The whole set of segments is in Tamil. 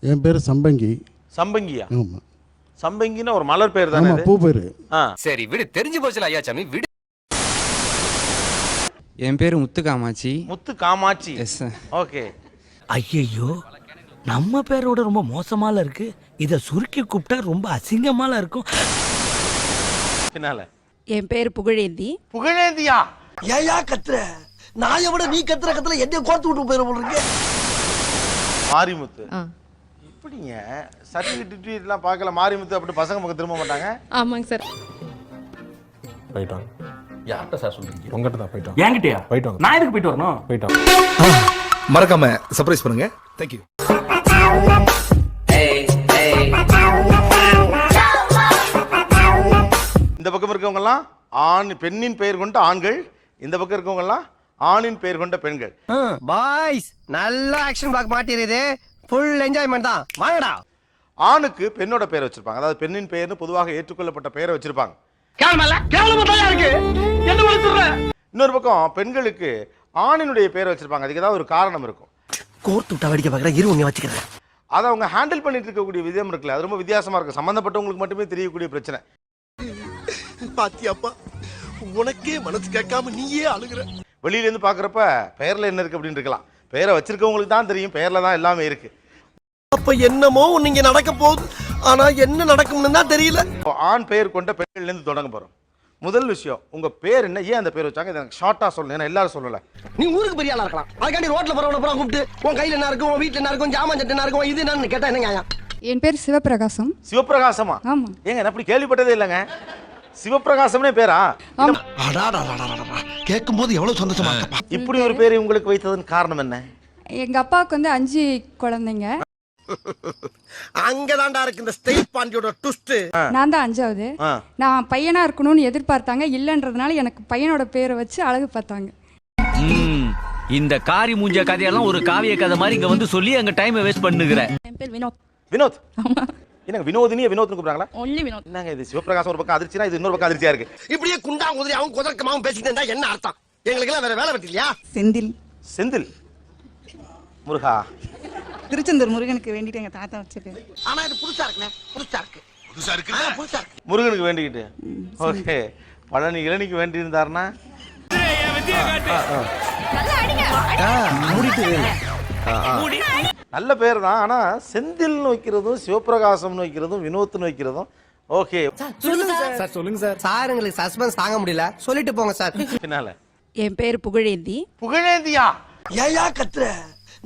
என் பேர் சம்பங்கி. சம்பங்கியா? ஆமாம். சம்பங்கின்னா ஒரு மலர் பேர் தானே? ஆமாம், பூ பேர். சரி விடு, தெரிஞ்சு போச்சுல ஐயா சாமி, விடு. என் பேர் Muthu Kamatchi. Muthu Kamatchi. Yes sir. Okay. ஐயோ, நம்ம பேரோட ரொம்ப மோசமால இருக்கு. இத சுருக்கி கூப்பிட்டா ரொம்ப அசிங்கமால இருக்கும். பின்னால என் பேர் புகழேந்தி. புகழேந்தியா? ஏயா கத்துற? நாயை விட நீ கத்துற கத்துல என்ன கோர்த்து விட்டு போயிட போறீங்க. மாரிமுத்து. இப்படிங்க சர்டிஃபிகேட் எல்லாம் பார்க்கல. மாரிமுத்து அப்படி பசங்க பக்கம் திரும்ப மாட்டாங்க. ஆமாங்க சார். போயிட்டாங்க. யார்கிட்ட சார் சொல்றீங்க? உங்ககிட்ட தான் போயிட்டாங்க. என்கிட்டயா? போயிட்டாங்க. நான் எதுக்கு போயிட்டு வரணும்? போயிட்டாங்க. மறக்காம சர்ப்ரைஸ் பண்ணுங்க. தேங்க்யூ. இந்த பக்கம் இருக்கவங்க எல்லாம் ஆண் பெண்ணின் பெயர் கொண்ட ஆண்கள், இந்த பக்கம் இருக்கவங்க எல்லாம் ஆணின் பெயர் கொண்ட பெண்கள். பாய்ஸ் நல்ல ஆக்ஷன் பிளாக் மாட்டிருது. ஃபுல் என்ஜாய்மென்ட் தான். வாங்கடா. ஆணுக்கு பெண்ணோட பெயர் வச்சிருப்பாங்க. அதாவது பெண்ணின் பெயர்னு பொதுவாக ஏற்றுக்கொள்ளப்பட்ட பெயரை வச்சிருப்பாங்க. இன்னொரு பக்கம் பெண்களுக்கு ஆணினுடைய பெயர் வச்சிருப்பாங்க. அதுக்கு ஏதாவது ஒரு காரணம் இருக்கும். கோர்த்து விட்டா வெடிக்க பாக்குற இரு உன்னை வச்சுக்கிறேன். அதை அவங்க ஹேண்டில் பண்ணிட்டு இருக்கக்கூடிய விதம் இருக்குல்ல, அது ரொம்ப வித்தியாசமா இருக்கு. சம்பந்தப்பட்டவங்களுக்கு மட்டுமே தெரியக்கூடிய பிரச்சனை. பாத்தியாப்பா, உனக்கே மனசு கேட்காம நீயே அழுகுற. வெளியில இருந்து பாக்குறப்ப பெயர்ல என்ன இருக்கு அப்படின்னு இருக்கலாம். பெயரை வச்சிருக்கவங்களுக்கு தான் தெரியும், பெயர்ல தான் எல்லாமே இருக்கு. அப்ப என்னமோ நீங்க நடக்க போகுது, ஆனா என்ன நடக்கும்னு தான் தெரியல. ஆண் பெயர் கொண்ட பெண்கள்ல இருந்து தொடங்க போறோம். முதல் விஷயம், உங்க பேர் என்ன, ஏன் அந்த பேர் வச்சாங்க, இதை எனக்கு ஷார்ட்டா சொல்லணும். ஏன்னா எல்லாரும் சொல்லல. நீ ஊருக்கு பெரிய ஆளா இருக்கலாம், அதுக்காண்டி ரோட்ல போறவன பூரா கூப்பிட்டு உன் கையில என்ன இருக்கும், உன் வீட்டுல என்ன இருக்கும், ஜாமான் சட்டை என்ன இருக்கும், இது என்னன்னு கேட்டா என்ன நியாயம்? என் பேர் சிவபிரகாசம். சிவபிரகாசமா? ஆமா. ஏங்க நான் அப்படி கேள்விப்பட்டதே இல்லைங்க. சிவபிரகாசம்னே பேரா? கேட்கும் போது எவ்வளவு சந்தோஷமா இருக்கப்பா. இப்படி ஒரு பேரை உங்களுக்கு வைத்ததன் காரணம் என்ன? எங்க அப்பாவுக்கு வந்து 5 குழந்தைங்க. அங்கதான்டா இருக்கு இந்த ஸ்டேட் பாண்டியோட ட்விஸ்ட். நான் தான் 5வது. நான் பையனா இருக்கணும்னு எதிர்பார்த்தாங்க. இல்லன்றதுனால எனக்கு பையனோட பேரை வச்சு அழகு பார்த்தாங்க. இந்த காரி மூஞ்ச கதையெல்லாம் ஒரு காவிய கதை மாதிரி இங்க வந்து சொல்லி அங்க டைம் வேஸ்ட் பண்ணுகிற. என் பேர் வினோத். வினோத்? என்னங்க வினோதினியா வினோத்னு கூப்பிடுறாங்களா? ஒன்லி வினோத். என்னங்க இது சிவபிரகாசம் ஒரு பக்கம் அதிர்ச்சினா இது இன்னொரு பக்கம் அதிர்ச்சியா இருக்கு. இப்படியே குண்டா குதிரை அவன் குதர்க்கமாவும் பேசிட்டு இருந்தா என்ன அர்த்தம்? எங்களுக்கு எல்லாம் வேற வேலை வெட்டி இல்லையா? செந்தில். செந்தில் முருகா. திருச்செந்தூர் முருகனுக்கு வேண்டிட்டு எங்க தாத்தா வச்சிருக்காரு. ஆனா இது புதுசா இருக்குனே. புதுசா இருக்கு. புதுசா இருக்கு. முருகனுக்கு வேண்டிக்கிட்டு. ஓகே. பழனி இளநிக்கு வேண்டி இருந்தாருன்னா நல்ல பேர் தான். ஆனா செந்தில்னு வைக்கிறதும் சிவபிரகாசம்னு வைக்கிறதும் வினோத்னு வைக்கிறதும் ஓகே. சொல்லுங்க சார். சார் எங்களுக்கு சஸ்பென்ஸ் தாங்க முடியல, சொல்லிட்டு போங்க சார். பின்னால என் பேர் புகழேந்தி. புகழேந்தியா? ஏயா கத்துற?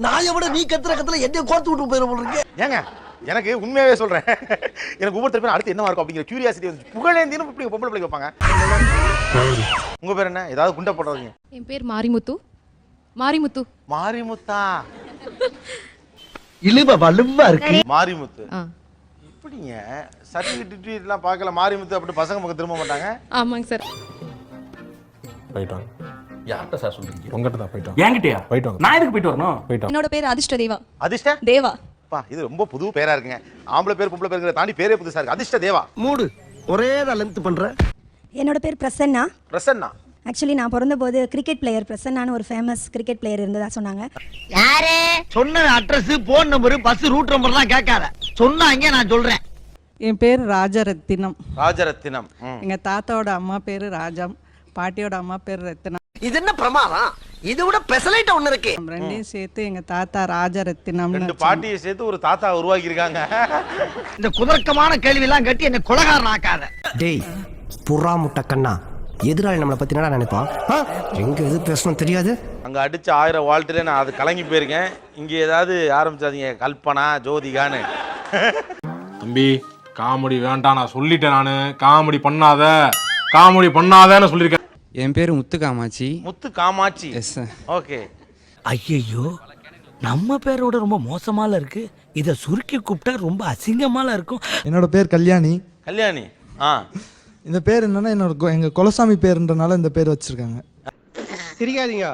நாயை விட நீ கத்துற கத்துல என்ன கோர்த்து விட்டு போயிட போறீங்க. ஏங்க எனக்கு உண்மையாவே சொல்றேன், எனக்கு ஒவ்வொருத்தர் பேரும் அடுத்து என்னவா இருக்கும் அப்படிங்கிற கியூரியாசிட்டி வந்து. புகழேந்தின்னு இப்படி பொம்பளை பிள்ளைங்க வைப்பாங்க. உங்க பேர் என்ன? ஏதாவது குண்டை போடுறீங்க? என் பேர் மாரிமுத்து. மாரிமுத்து. மாரிமுத்தா? இழுவ வலுவா இருக்கு. மாரிமுத்து. இப்படிங்க சர்டிஃபிகேட் எல்லாம் பார்க்கல. மாரிமுத்து அப்படி பசங்க பக்கம் திரும்ப மாட்டாங்க. ஆமாங்க சார். போயிட்டாங்க. யார்கிட்ட சார் சொல்றீங்க? உங்ககிட்ட தான் போயிட்டாங்க. என்கிட்டயா? போயிட்டாங்க. நான் எதுக்கு போயிட்டு வரணும்? போயிட்டாங்க. என்னோட பேர் அதிர்ஷ்ட தேவா. அதிர்ஷ்ட தேவா. பா, இது ரொம்ப புது பேரா இருக்குங்க. ஆம்பளை பேர் பொம்பளை பேருங்கிற தாண்டி பேரே புதுசா இருக்கு. அதிர்ஷ்ட தேவா. மூடு ஒரே லென்த் பண்ற. என்னோட பேர் பிரசன்னா. பிரசன்னா? ஆக்சுவலி நான் பிறந்தபோது கிரிக்கெட் பிளேயர் பிரசன்னான்னு ஒரு ஃபேமஸ் கிரிக்கெட் பிளேயர் இருந்ததா சொன்னாங்க. யாரு சொன்ன address, phone number, bus route நம்பர்லாம் கேட்காத, சொன்னாங்க நான் சொல்றேன். என் பேர் ராஜரத்தினம். ராஜரத்தினம். எங்க தாத்தாவோட அம்மா பேரு ராஜம், பாட்டியோட அம்மா பேர் ரத்தினம். இது என்ன பிரமாதம்? இதை விட பெசலைட் ஒண்ணு இருக்கு. ரெண்டையும் சேர்த்து எங்க தாத்தா ராஜரத்தினம். 2 பாட்டியை சேர்த்து ஒரு தாத்தா உருவாக்கி இருக்காங்க. இந்த குதர்க்கமான கேள்வி எல்லாம் கட்டி என்ன கொலகாரன் ஆக்காத. டேய் புறா முட்டை கண்ணா, எதிராளி நம்மளை பத்தி என்ன நினைப்பான்? எங்க எது பேசணும் தெரியாது. அங்க அடிச்ச 1000 வால்ட்டிலே நான் அது கலங்கி போயிருக்கேன். இங்க ஏதாவது ஆரம்பிச்சாதீங்க கல்பனா ஜோதிகான்னு. தம்பி காமெடி வேண்டாம், நான் சொல்லிட்டேன். நானு காமெடி பண்ணாதேன்னு சொல்லியிருக்கேன். என் பேர் Muthu Kamatchi. Muthu Kamatchi. Yes sir. Okay. ஐயோ, நம்ம பேரோட ரொம்ப மோசமால இருக்கு. இத சுருக்கி கூப்பிட்டா ரொம்ப அசிங்கமால இருக்கும். என்னோட பேர் கல்யாணி. கல்யாணி? இந்த பேர் என்னன்னா எங்க குலசாமி பேருன்றனால இந்த பேர் வச்சிருக்காங்க. சிரிக்காதீங்க,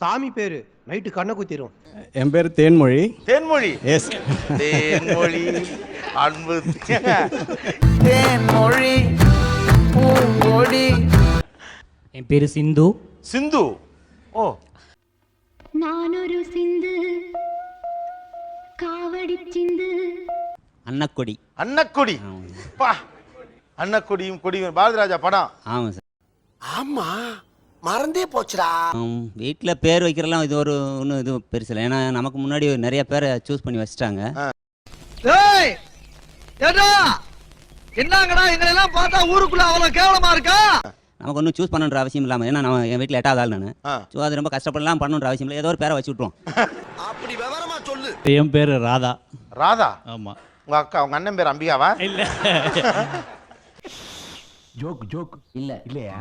சாமி பேரு நைட்டு கண்ணை குத்திரும். என் பேர் தேன்மொழி. தேன்மொழி? எஸ். தேன்மொழி அன்பு தேன்மொழி பூங்கொடி. என் பேரு சிந்து. சிந்து? ஓ. நான் ஒரு சிந்து காவல் அன்னக்கொடி. அன்னக்கொடி. பா, அன்னக்கொடியும் கொடியும் பாரதிராஜா படம். ஆமாம் சார். ஆமா மறந்தே போச்சுடா. வீட்டில் பேர் வைக்கிறலாம் இது ஒரு ஒன்றும் இது பெருசு இல்லை. ஏன்னா நமக்கு முன்னாடி நிறைய பேரை சூஸ் பண்ணி வச்சுட்டாங்க. ஏய் ஏடா என்னங்கடா எங்களெல்லாம் பார்த்தா ஊருக்குள்ள அவ்வளவு கேவலமா இருக்கா? நமக்கு ஒன்றும் சூஸ் பண்ணணுன்ற அவசியம் இல்லாமல், ஏன்னா நம்ம என் வீட்டில் 8வது ஆள் நான். ஸோ அது ரொம்ப கஷ்டப்படலாம் பண்ணணுன்ற அவசியம் இல்லை. ஏதோ ஒரு பேரை வச்சு விட்ருவோம். அப்படி விவரமா சொல்லு. என் பேர் ராதா. ராதா? ஆமாம். உங்க அக்கா உங்க அண்ணன் பேர் அம்பிகாவா? இல்லை. ஜோக் இல்ல இல்லையா?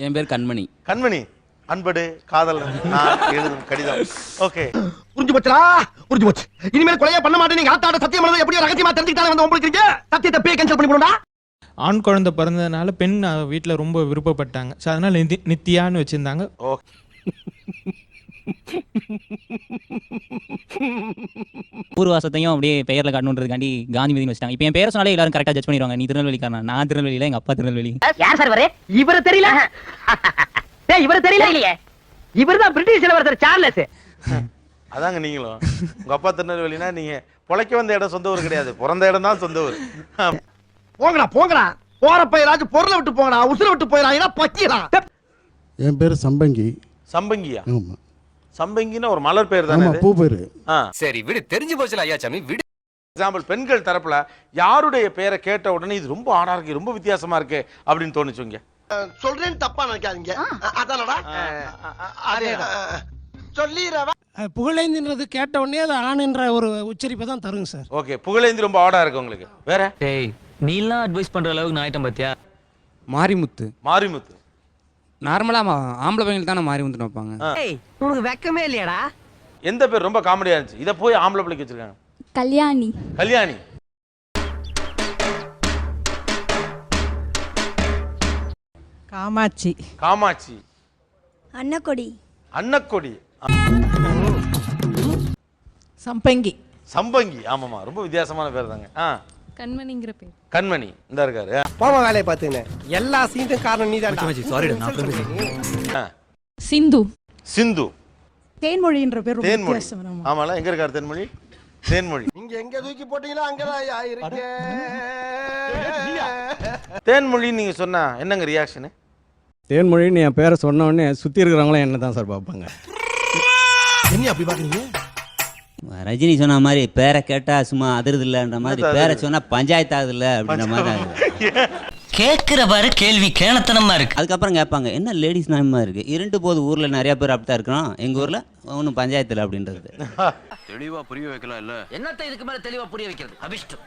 என் பேர் கண்மணி. கண்மணி. அன்படு காதல் நான் எழுதும் கடிதம். ஓகே, புரிஞ்சு போச்சுடா, புரிஞ்சு போச்சு. இனிமேல் கொலையே பண்ண மாட்டேன். நீங்க ஆத்தாட சத்தியம் பண்ணது எப்படி ரகசியமா தெரிஞ்சுக்கிட்டாலே வந்து உங்களுக்கு சத்தியத்தை பே கேன்சல் பண்ணி போடுடா. ஆண் குழந்தை பிறந்ததுனால பெண் வீட்டில் ரொம்ப விருப்பப்பட்டாங்க. ஸோ அதனால நித்யான்னு வச்சிருந்தாங்க. பூர்வாசத்தையும் அப்படியே பெயரில் காட்டணுன்றதுக்காண்டி காந்திமதினு வச்சிட்டாங்க. இப்போ என் பேரை சொன்னாலே எல்லாரும் கரெக்டாக ஜட்ஜ் பண்ணிடுவாங்க. நீ திருநெல்வேலிக்காரன், நான் திருநெல்வேலியில், எங்கள் அப்பா திருநெல்வேலி. யார் சார் வரே? இவரு தெரியல. டேய் இவரு தெரியல இல்லையே. இவர்தான் பிரிட்டிஷ் இளவரசர் சார்லஸ். அதாங்க நீங்களும். உங்க அப்பா திருநெல்வேலினா நீங்க பொழைக்க வந்த இடம் சொந்த ஊர் கிடையாது, பிறந்த இடம் தான் சொந்த ஊர். போங்கடா போங்கடா, போறப்ப ஏதாச்சும் பொருளை விட்டு போங்கடா, உசுர விட்டு போயிடா பச்சிடா. என் பேர் சம்பங்கி. சம்பங்கியா? ஆமா. சம்பங்கின்னா ஒரு மலர் பேர் தானே? ஆமா, பூ பேரு. சரி விடு, தெரிஞ்சு போச்சுல ஐயா சாமி, விடு. எக்ஸாம்பிள், பெண்கள் தரப்புல யாருடைய பேரை கேட்ட உடனே இது ரொம்ப ஆடா இருக்கு, ரொம்ப வித்தியாசமா இருக்கு அப்படின்னு தோணுச்சுங்க. சொல்றேன் தப்பா நினைக்காதீங்க. அதானடா சொல்லிரவா. புகழேந்தின்றது கேட்ட உடனே அது ஆணுன்ற ஒரு உச்சரிப்பை தான் தருங்க சார். ஓகே, புகழேந்தி ரொம்ப ஆடா இருக்கு உங்களுக்கு. வேற? டேய் நீலாம் அட்வைஸ் பண்ணுற அளவுக்கு நான் ஆயிட்டேன் பார்த்தியா? மாரிமுத்து. மாரிமுத்து. நார்மலாக ஆம்பளை பையங்களுக்கு தானே மாரிமுத்துன்னு வைப்பாங்க. உனக்கு வெக்கமே இல்லையாடா? எந்த பேர் ரொம்ப காமெடியா இருந்துச்சு? இதை போய் ஆம்பளை பிள்ளைக்கு வச்சிருக்காங்க. கல்யாணி. கல்யாணி. காமாட்சி. காமாட்சி. அன்னக்கொடி. அன்னக்கொடி. சம்பங்கி. சம்பங்கி. ஆமாமா, ரொம்ப வித்தியாசமான பேர் தாங்க. கண்மணிங்கிற பேர். கண்மணி இந்த இருக்காரு. போமா வேலையை பார்த்துங்க. எல்லா சீனும் காரணம் நீதான். சாரிடா. சிந்து. சிந்து. தேன்மொழின்ற பேர் தேன்மொழி. ஆமால, எங்க இருக்காரு தேன்மொழி? தேன்மொழி. நீங்க எங்க தூக்கி போட்டீங்களோ அங்கதான் இருக்கு. தேன்மொழி நீங்க சொன்னா என்னங்க ரியாக்ஷன்? தேன்மொழின்னு என் பேரை சொன்ன உடனே சுற்றி இருக்கிறவங்களும் என்ன தான் சார் பார்ப்பாங்க. என்ன அப்படி பாக்குறீங்க? ரஜினி சொன்ன மாதிரி பேரை கேட்டா சும்மா அதிர்து இல்லைன்ற மாதிரி, பேரை சொன்னா பஞ்சாயத்து ஆகுது இல்லை அப்படின்ற மாதிரி கேட்கிற பாரு கேள்வி கேணத்தனமா இருக்கு. அதுக்கப்புறம் கேட்பாங்க, என்ன லேடிஸ் நாயமா இருக்கு? இருண்டு போது ஊர்ல நிறைய பேர் அப்படித்தான் இருக்கிறோம், எங்க ஊர்ல ஒன்றும் பஞ்சாயத்து இல்லை அப்படின்றது. தெளிவா புரிய வைக்கலாம் இல்ல? என்னத்தை இதுக்கு மேல தெளிவா புரிய வைக்கிறது? அபிஷ்டம்.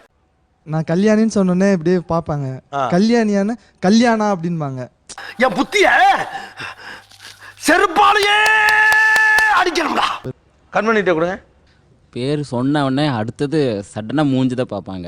நான் கல்யாணின்னு சொன்னோன்னே இப்படியே பார்ப்பாங்க. கல்யாணியான கல்யாணா அப்படின்பாங்க. என் புத்திய செருப்பாலேயே அடிக்கணும்டா. கண்மணிட்ட கொடுங்க. பேர் சொன்ன உடனே அடுத்தது சடனா மூஞ்சுதான் பார்ப்பாங்க.